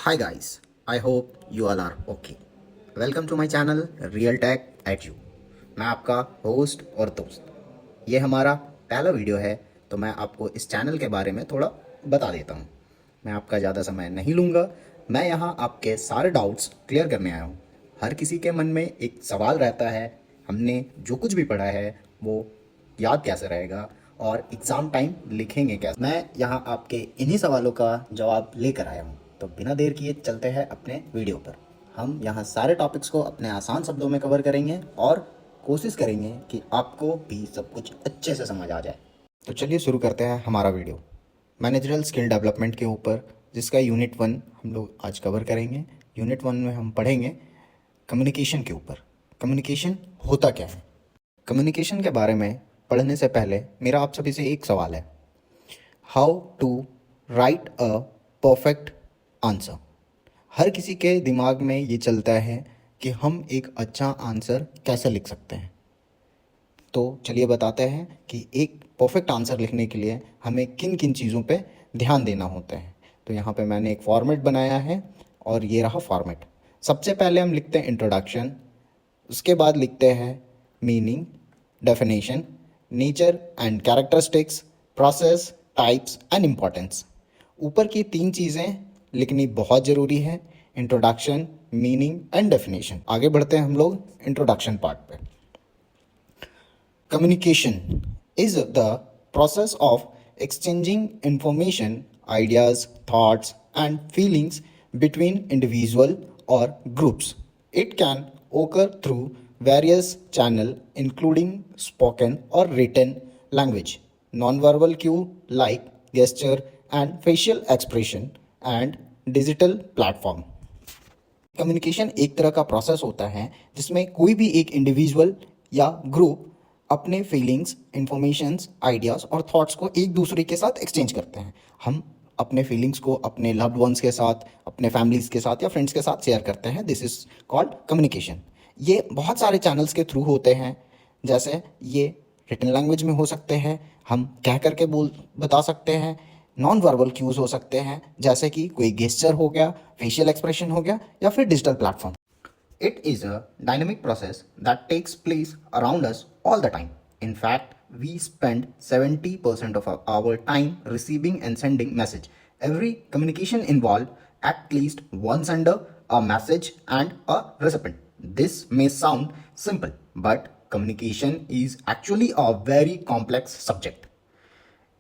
Hi guys, I hope you all are okay. Welcome to my channel Real Tech at You. मैं आपका host और दोस्त। ये हमारा पहला वीडियो है, तो मैं आपको इस चैनल के बारे में थोड़ा बता देता हूँ। मैं आपका ज़्यादा समय नहीं लूँगा। मैं यहाँ आपके सारे डाउट्स क्लियर करने आया हूँ। हर किसी के मन में एक सवाल रहता है, हमने जो कुछ भी पढ़ा है वो याद कैसे रहेगा और एग्ज़ाम टाइम लिखेंगे कैसे। मैं यहाँ आपके इन्हीं सवालों का जवाब लेकर आया हूँ। तो बिना देर किए चलते हैं अपने वीडियो पर। हम यहाँ सारे टॉपिक्स को अपने आसान शब्दों में कवर करेंगे और कोशिश करेंगे कि आपको भी सब कुछ अच्छे से समझ आ जाए। तो चलिए शुरू करते हैं हमारा वीडियो मैनेजरल स्किल डेवलपमेंट के ऊपर, जिसका यूनिट 1 हम लोग आज कवर करेंगे। यूनिट 1 में हम पढ़ेंगे कम्युनिकेशन के ऊपर। कम्युनिकेशन होता क्या है? कम्युनिकेशन के बारे में पढ़ने से पहले मेरा आप सभी से एक सवाल है, how to write a perfect answer. हर किसी के दिमाग में ये चलता है कि हम एक अच्छा आंसर कैसे लिख सकते हैं। तो चलिए बताते हैं कि एक परफेक्ट आंसर लिखने के लिए हमें किन किन चीज़ों पे ध्यान देना होता है। तो यहाँ पे मैंने एक फॉर्मेट बनाया है और ये रहा फॉर्मेट। सबसे पहले हम लिखते हैं इंट्रोडक्शन, उसके बाद लिखते हैं meaning, definition, nature and characteristics, process, types and importance. ऊपर की 3 चीज़ें लिखनी बहुत ज़रूरी है, इंट्रोडक्शन, मीनिंग एंड डेफिनेशन। आगे बढ़ते हैं हम लोग इंट्रोडक्शन पार्ट पे। Communication is the process of exchanging information, ideas, thoughts, and feelings between individual or groups. It can occur through various channels including spoken or written language, non-verbal cue like gesture and facial expression, and digital platform. Communication एक तरह का process होता है जिसमें कोई भी एक individual या ग्रुप अपने फीलिंग्स, इंफॉर्मेशंस, आइडियाज़ और थॉट्स को एक दूसरे के साथ एक्सचेंज करते हैं। हम अपने फीलिंग्स को अपने लव्ड वंस के साथ, अपने फैमिलीज़ के साथ या फ्रेंड्स के साथ शेयर करते हैं। This is called communication. ये बहुत सारे चैनल्स के थ्रू होते हैं, जैसे ये रिटन लैंग्वेज में हो सकते हैं, हम कह करके बता सकते हैं। नॉन वर्बल क्यूज़ हो सकते हैं, जैसे कि कोई गेस्चर हो गया, फेशियल एक्सप्रेशन हो गया या फिर digital platform. It is a dynamic process that takes place around us all the time. In fact, we spend 70% of our time receiving and sending message. Every communication involved at least one sender, a message, and a recipient. This may sound simple, but communication is actually a very complex subject.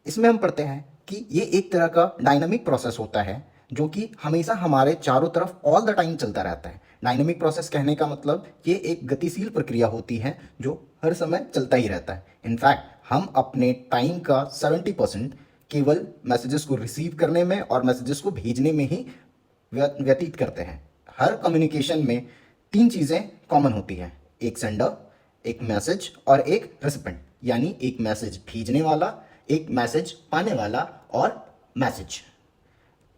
इसमें हम पढ़ते हैं कि ये एक तरह का dynamic process होता है जो कि हमेशा हमारे चारों तरफ ऑल द टाइम चलता रहता है। डायनामिक प्रोसेस कहने का मतलब ये एक गतिशील प्रक्रिया होती है जो हर समय चलता ही रहता है। इनफैक्ट हम अपने टाइम का 70% केवल मैसेजेस को रिसीव करने में और मैसेजेस को भेजने में ही व्यतीत करते हैं। हर कम्युनिकेशन में 3 चीज़ें कॉमन होती हैं, एक सेंडर, एक मैसेज और एक रेसिपेंट, यानी एक मैसेज भेजने वाला, एक मैसेज पाने वाला और मैसेज।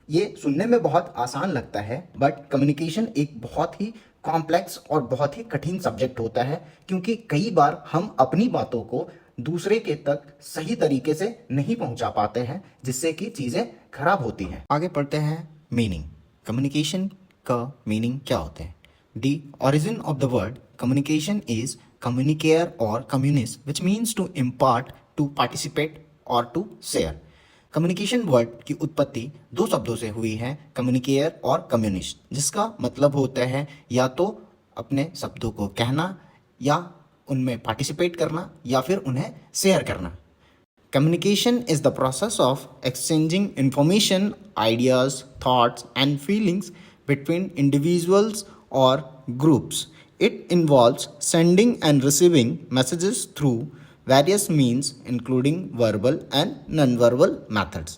ये सुनने में बहुत आसान लगता है, बट कम्युनिकेशन एक बहुत ही कॉम्प्लेक्स और बहुत ही कठिन सब्जेक्ट होता है, क्योंकि कई बार हम अपनी बातों को दूसरे के तक सही तरीके से नहीं पहुंचा पाते हैं, जिससे कि चीज़ें खराब होती हैं। आगे पढ़ते हैं मीनिंग। कम्युनिकेशन का मीनिंग क्या होता है? The origin of the word communication is communicare or communist, which means to impart, to participate और टू शेयर। कम्युनिकेशन वर्ड की उत्पत्ति 2 शब्दों से हुई है, कम्युनिकेयर और कम्युनिस्ट, जिसका मतलब होता है या तो अपने शब्दों को कहना या उनमें पार्टिसिपेट करना या फिर उन्हें शेयर करना। Communication is the process of exchanging information, ideas, thoughts, and feelings between individuals or groups. It involves sending and receiving messages through various means, including verbal and non-verbal methods.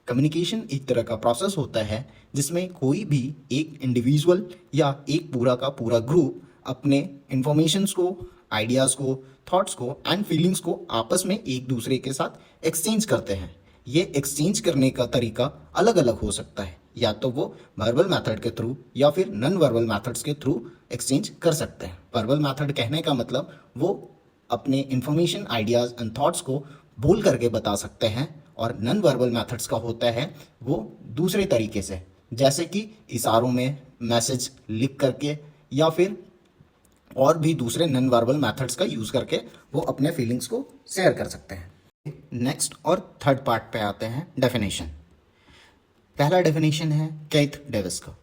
Communication एक तरह का process होता है जिसमें कोई भी एक individual या एक पूरा का पूरा ग्रुप अपने इंफॉर्मेशंस को, आइडियाज़ को, थॉट्स को एंड फीलिंग्स को आपस में एक दूसरे के साथ एक्सचेंज करते हैं। ये एक्सचेंज करने का तरीका अलग अलग हो सकता है, या तो वो वर्बल मेथड के थ्रू या फिर नॉन वर्बल मेथड्स के थ्रू एक्सचेंज कर सकते हैं। वर्बल मेथड कहने का मतलब वो अपने इंफॉर्मेशन, आइडियाज़ एंड थॉट्स को बोल करके बता सकते हैं, और नॉन वर्बल मेथड्स का होता है वो दूसरे तरीके से, जैसे कि इशारों में, मैसेज लिख करके, या फिर और भी दूसरे नॉन वर्बल मेथड्स का यूज़ करके वो अपने फीलिंग्स को शेयर कर सकते हैं। नेक्स्ट और थर्ड पार्ट पे आते हैं, डेफिनेशन। पहला डेफिनेशन है केथ डेविस का।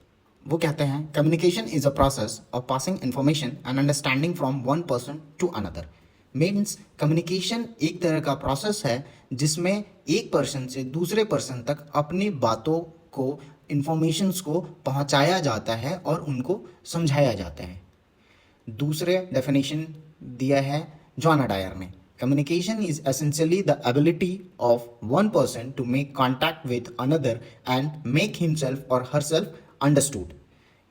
वो कहते हैं communication is a process of passing information and understanding from one person to another. Means communication एक तरह का प्रोसेस है जिसमें एक पर्सन से दूसरे पर्सन तक अपनी बातों को, इंफॉर्मेशंस को पहुंचाया जाता है और उनको समझाया जाता है। दूसरे डेफिनेशन दिया है जॉन डायर ने। Communication is essentially the ability of one person to make contact with another and make himself और हरसेल्फ अंडरस्टूड।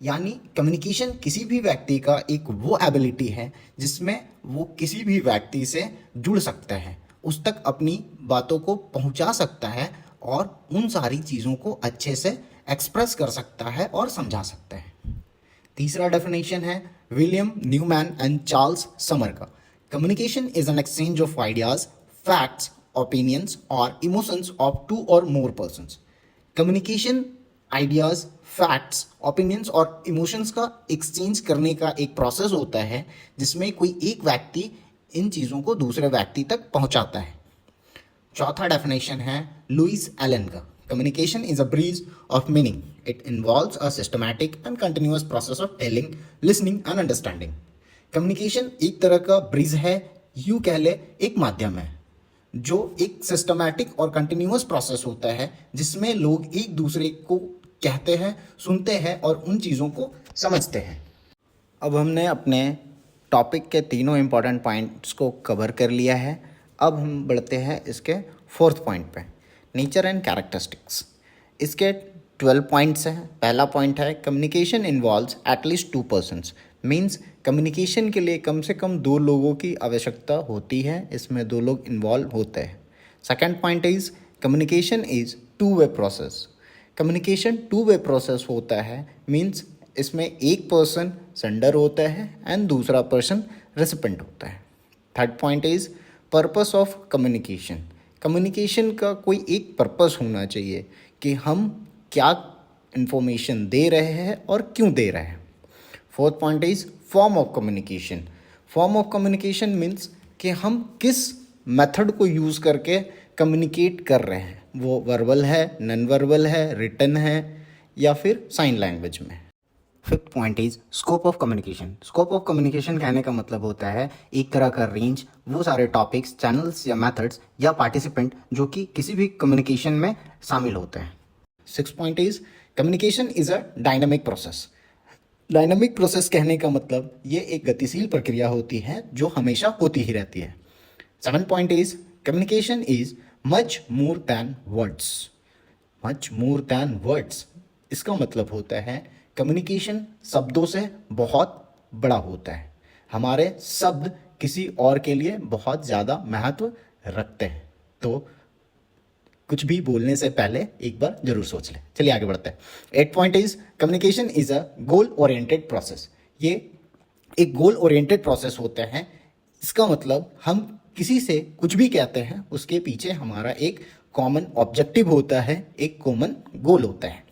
यानी कम्युनिकेशन किसी भी व्यक्ति का एक वो एबिलिटी है जिसमें वो किसी भी व्यक्ति से जुड़ सकता है, उस तक अपनी बातों को पहुंचा सकता है और उन सारी चीज़ों को अच्छे से एक्सप्रेस कर सकता है और समझा सकता है। तीसरा डेफिनेशन है William Newman and Charles Summer का। Communication is an exchange of ideas, facts, opinions और emotions of two or more persons. Communication ideas, facts, opinions और इमोशंस का एक्सचेंज करने का एक प्रोसेस होता है जिसमें कोई एक व्यक्ति इन चीज़ों को दूसरे व्यक्ति तक पहुंचाता है। चौथा डेफिनेशन है लुइस एलन का। Communication is a breeze of meaning, it involves a systematic and continuous process of telling, listening and understanding. Communication एक तरह का ब्रिज है, यूं कह ले एक माध्यम है, जो एक सिस्टमैटिक और कंटिन्यूअस प्रोसेस होता है जिसमें लोग एक दूसरे को कहते हैं, सुनते हैं और उन चीज़ों को समझते हैं। अब हमने अपने टॉपिक के तीनों इम्पॉर्टेंट पॉइंट्स को कवर कर लिया है। अब हम बढ़ते हैं इसके फोर्थ पॉइंट पे, नेचर एंड कैरेक्टरिस्टिक्स। इसके 12 पॉइंट्स हैं। पहला पॉइंट है communication involves at least 2 persons. Means communication के लिए कम से कम 2 लोगों की आवश्यकता होती है, इसमें 2 लोग इन्वॉल्व होते हैं। Second point is communication is 2 way process. Communication 2 way process होता है, मीन्स इसमें एक पर्सन सेंडर होता है एंड दूसरा पर्सन रेसिपेंट होता है। Third point is purpose of communication. Communication का कोई एक पर्पस होना चाहिए कि हम क्या इंफॉर्मेशन दे रहे हैं और क्यों दे रहे हैं। Fourth point is form of communication. Form of communication means कि हम किस मेथड को यूज़ करके कम्युनिकेट कर रहे हैं, वो वर्बल है, नॉन वर्बल है, रिटन है या फिर साइन लैंग्वेज में। Fifth point is scope of communication. Scope of communication कहने का मतलब होता है एक तरह का रेंज, वो सारे टॉपिक्स, चैनल्स या मेथड्स या पार्टिसिपेंट जो कि किसी भी कम्युनिकेशन में शामिल होते हैं। Six point is communication is a dynamic process. Dynamic process कहने का मतलब ये एक गतिशील प्रक्रिया होती है जो हमेशा होती ही रहती है। Seven point is communication is much more than words. Much more than words इसका मतलब होता है कम्युनिकेशन शब्दों से बहुत बड़ा होता है। हमारे शब्द किसी और के लिए बहुत ज़्यादा महत्व रखते हैं, तो कुछ भी बोलने से पहले एक बार जरूर सोच लें। चलिए आगे बढ़ते हैं। 8 point is communication is a goal oriented process. ये एक गोल ओरिएंटेड प्रोसेस होता है। इसका मतलब हम किसी से कुछ भी कहते हैं, उसके पीछे हमारा एक कॉमन ऑब्जेक्टिव होता है, एक कॉमन गोल होता है।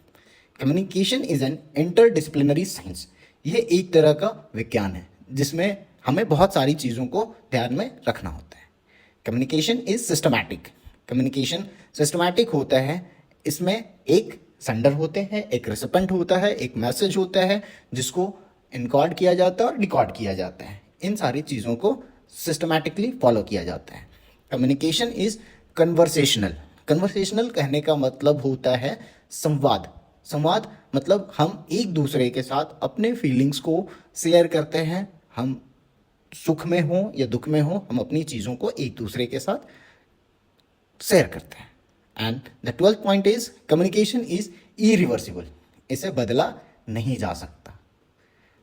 Communication is N interdisciplinary science. ये एक तरह का विज्ञान है जिसमें हमें बहुत सारी चीज़ों को ध्यान में रखना होता है। Communication is systematic. Communication systematic होता है, इसमें एक सेंडर होते हैं, एक रिसिपेंट होता है, एक मैसेज होता है जिसको इनकोड किया जाता है और डिकोड किया जाता है। इन सारी चीज़ों को सिस्टमैटिकली फॉलो किया जाता है। Communication is conversational. कन्वर्सेशनल कहने का मतलब होता है संवाद। संवाद मतलब हम एक दूसरे के साथ अपने फीलिंग्स को शेयर करते हैं। हम सुख में हो या दुख में हो, हम अपनी चीज़ों को एक दूसरे के साथ शेयर करते हैं। And the 12th point is communication is irreversible. इसे बदला नहीं जा सकता।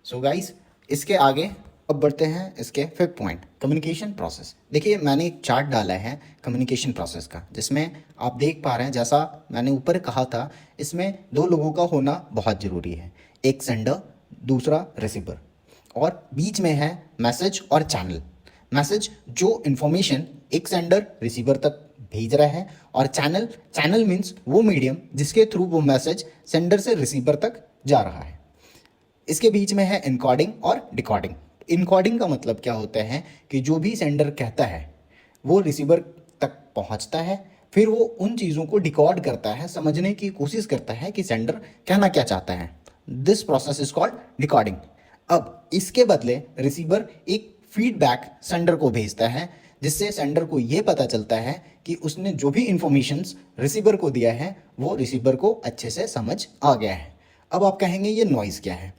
सो गाइस, इसके आगे अब बढ़ते हैं इसके 5th पॉइंट, कम्युनिकेशन प्रोसेस। देखिए, मैंने एक चार्ट डाला है कम्युनिकेशन प्रोसेस का, जिसमें आप देख पा रहे हैं, जैसा मैंने ऊपर कहा था, इसमें 2 लोगों का होना बहुत ज़रूरी है, एक सेंडर, दूसरा रिसीवर, और बीच में है मैसेज और चैनल। मैसेज जो इन्फॉर्मेशन एक सेंडर रिसीवर तक भेज रहा है, और चैनल, चैनल मीन्स वो मीडियम जिसके थ्रू वो मैसेज सेंडर से रिसीवर तक जा रहा है। इसके बीच में है इनकोडिंग और डिकोडिंग। इनकोडिंग का मतलब क्या होता है कि जो भी सेंडर कहता है वो रिसीवर तक पहुंचता है, फिर वो उन चीज़ों को डिकोड करता है, समझने की कोशिश करता है कि सेंडर कहना क्या चाहता है। This process is called decoding. अब इसके बदले रिसीवर एक फीडबैक सेंडर को भेजता है, जिससे सेंडर को ये पता चलता है कि उसने जो भी इंफॉर्मेशंस रिसीवर को दिया है वो रिसीवर को अच्छे से समझ आ गया है। अब आप कहेंगे ये नॉइज़ क्या है?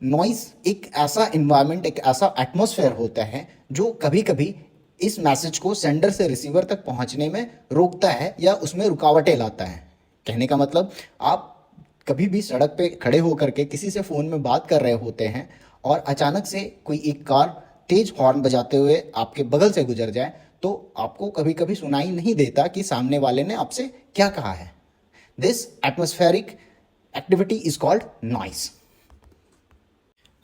नॉइज़ एक ऐसा इन्वायरमेंट, एक ऐसा एटमॉस्फेयर होता है जो कभी कभी इस मैसेज को सेंडर से रिसीवर तक पहुंचने में रोकता है या उसमें रुकावटें लाता है। कहने का मतलब, आप कभी भी सड़क पे खड़े होकर के किसी से फ़ोन में बात कर रहे होते हैं और अचानक से कोई एक कार तेज हॉर्न बजाते हुए आपके बगल से गुजर जाए, तो आपको कभी कभी सुनाई नहीं देता कि सामने वाले ने आपसे क्या कहा है। This atmospheric activity is called noise.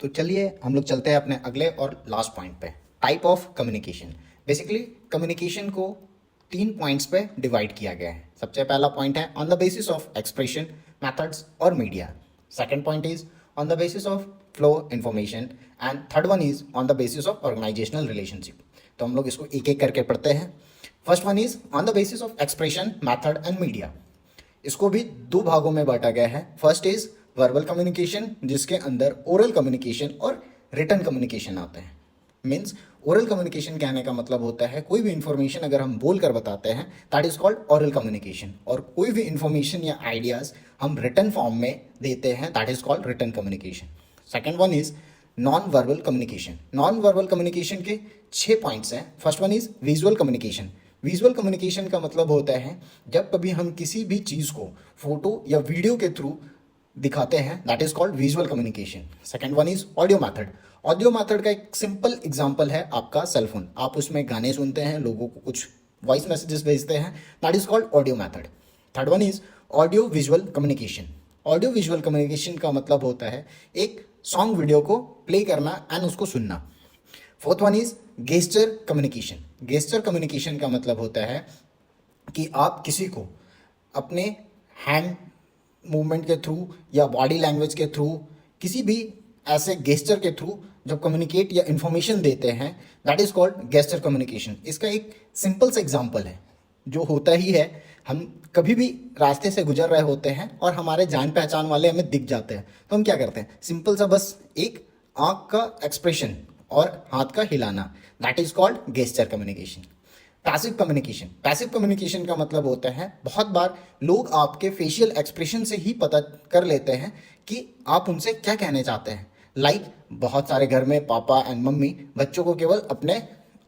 तो चलिए हम लोग चलते हैं अपने अगले और लास्ट पॉइंट पे, type of communication. Basically communication को 3 पॉइंट्स पे डिवाइड किया गया है। सबसे पहला पॉइंट है on the basis of expression, methods और media. Second point is on the basis of flow information, and third one is on the basis of organisational relationship. तो हम लोग इसको एक एक करके पढ़ते हैं। First one is on the basis of expression, method and media. इसको भी 2 भागों में बांटा गया है। फर्स्ट इज वर्बल कम्युनिकेशन, जिसके अंदर ओरल कम्युनिकेशन और रिटन कम्युनिकेशन आते हैं। मीन्स ओरल कम्युनिकेशन कहने का मतलब होता है कोई भी इंफॉर्मेशन अगर हम बोल कर बताते हैं, that is called oral communication, और कोई भी इंफॉर्मेशन या आइडियाज हम रिटन फॉर्म में देते हैं, that is called written communication. Second one is non verbal communication. Non verbal communication के 6 पॉइंट्स हैं। First one is visual communication. Visual communication का मतलब होता है जब कभी हम किसी भी चीज़ को फोटो या वीडियो के थ्रू दिखाते हैं, that is called visual communication. Second one is audio method. Audio method का एक सिंपल एग्जांपल है आपका सेलफोन। आप उसमें गाने सुनते हैं, लोगों को कुछ वॉइस मैसेजेस भेजते हैं, that is called audio method. Third one is audio visual communication. Audio visual communication का मतलब होता है एक सॉन्ग वीडियो को प्ले करना एंड उसको सुनना। Fourth one is gesture communication. Gesture communication का मतलब होता है कि आप किसी को अपने हैंड मूवमेंट के थ्रू या बॉडी लैंग्वेज के थ्रू, किसी भी ऐसे गेस्चर के थ्रू जब कम्युनिकेट या इन्फॉर्मेशन देते हैं, that is called gesture communication. इसका एक सिंपल सा एग्जांपल है जो होता ही है, हम कभी भी रास्ते से गुजर रहे होते हैं और हमारे जान पहचान वाले हमें दिख जाते हैं, तो हम क्या करते हैं, सिंपल सा बस एक आंख का एक्सप्रेशन और हाथ का हिलाना, that is called gesture communication. Passive communication. Passive communication का मतलब होता है बहुत बार लोग आपके फेशियल एक्सप्रेशन से ही पता कर लेते हैं कि आप उनसे क्या कहने चाहते हैं। लाइक बहुत सारे घर में पापा एंड मम्मी बच्चों को केवल अपने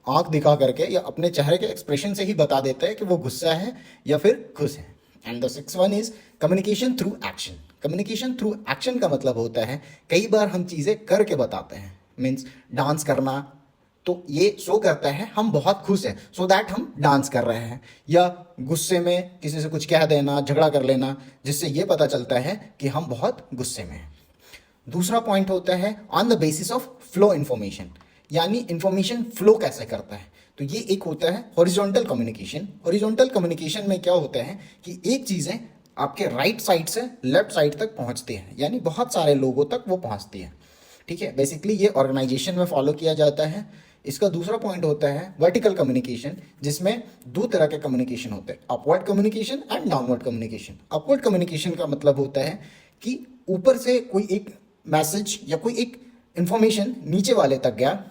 आंख दिखा करके या अपने चेहरे के एक्सप्रेशन से ही बता देते हैं कि वो गुस्सा है या फिर खुश है। And the six one is communication through action. Communication through action का मतलब होता है कई बार हम चीज़ें करके बताते हैं। मीन्स डांस करना, तो ये शो करता है हम बहुत खुश हैं, सो दैट हम डांस कर रहे हैं, या गुस्से में किसी से कुछ कह देना, झगड़ा कर लेना, जिससे ये पता चलता है कि हम बहुत गुस्से में हैं। दूसरा पॉइंट होता है on the basis of flow information, यानी इंफॉर्मेशन फ्लो कैसे करता है। तो ये एक होता है हॉरिजॉन्टल कम्युनिकेशन। हॉरिजॉन्टल कम्युनिकेशन में क्या होता है कि एक चीज़ें आपके राइट साइड से लेफ्ट साइड तक पहुंचती हैं, यानी बहुत सारे लोगों तक वो पहुंचती है। ठीक है, बेसिकली ये ऑर्गेनाइजेशन में फॉलो किया जाता है। इसका दूसरा पॉइंट होता है वर्टिकल कम्युनिकेशन, जिसमें 2 तरह के कम्युनिकेशन होते हैं, upward communication and downward communication. Upward communication का मतलब होता है कि ऊपर से कोई एक मैसेज या कोई एक इंफॉर्मेशन नीचे वाले तक गया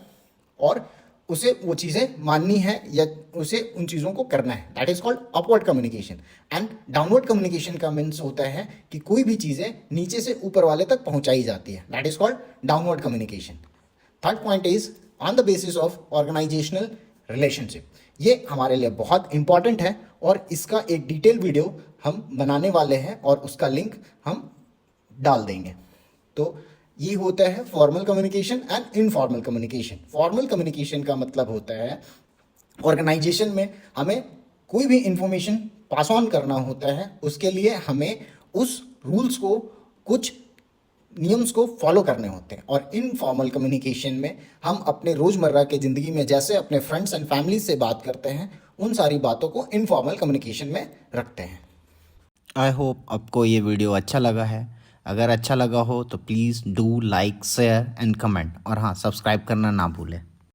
और उसे वो चीज़ें माननी है या उसे उन चीज़ों को करना है, that is called upward communication. And downward communication का मीन्स होता है कि कोई भी चीज़ें नीचे से ऊपर वाले तक पहुंचाई जाती है, that is called downward communication. Third point is on the basis of organisational relationship. ये हमारे लिए बहुत इंपॉर्टेंट है और इसका एक डिटेल वीडियो हम बनाने वाले हैं और उसका लिंक हम डाल देंगे। तो ये होता है formal communication and informal communication. Formal communication का मतलब होता है ऑर्गेनाइजेशन में हमें कोई भी इंफॉर्मेशन पास ऑन करना होता है, उसके लिए हमें उस रूल्स को, कुछ नियम्स को फॉलो करने होते हैं। और इनफॉर्मल कम्युनिकेशन में हम अपने रोज़मर्रा के ज़िंदगी में जैसे अपने फ्रेंड्स एंड फैमिली से बात करते हैं, उन सारी बातों को इनफॉर्मल कम्युनिकेशन में रखते हैं। आई होप आपको ये वीडियो अच्छा लगा है। अगर अच्छा लगा हो तो please do like share and comment, और हाँ, सब्सक्राइब करना ना भूलें।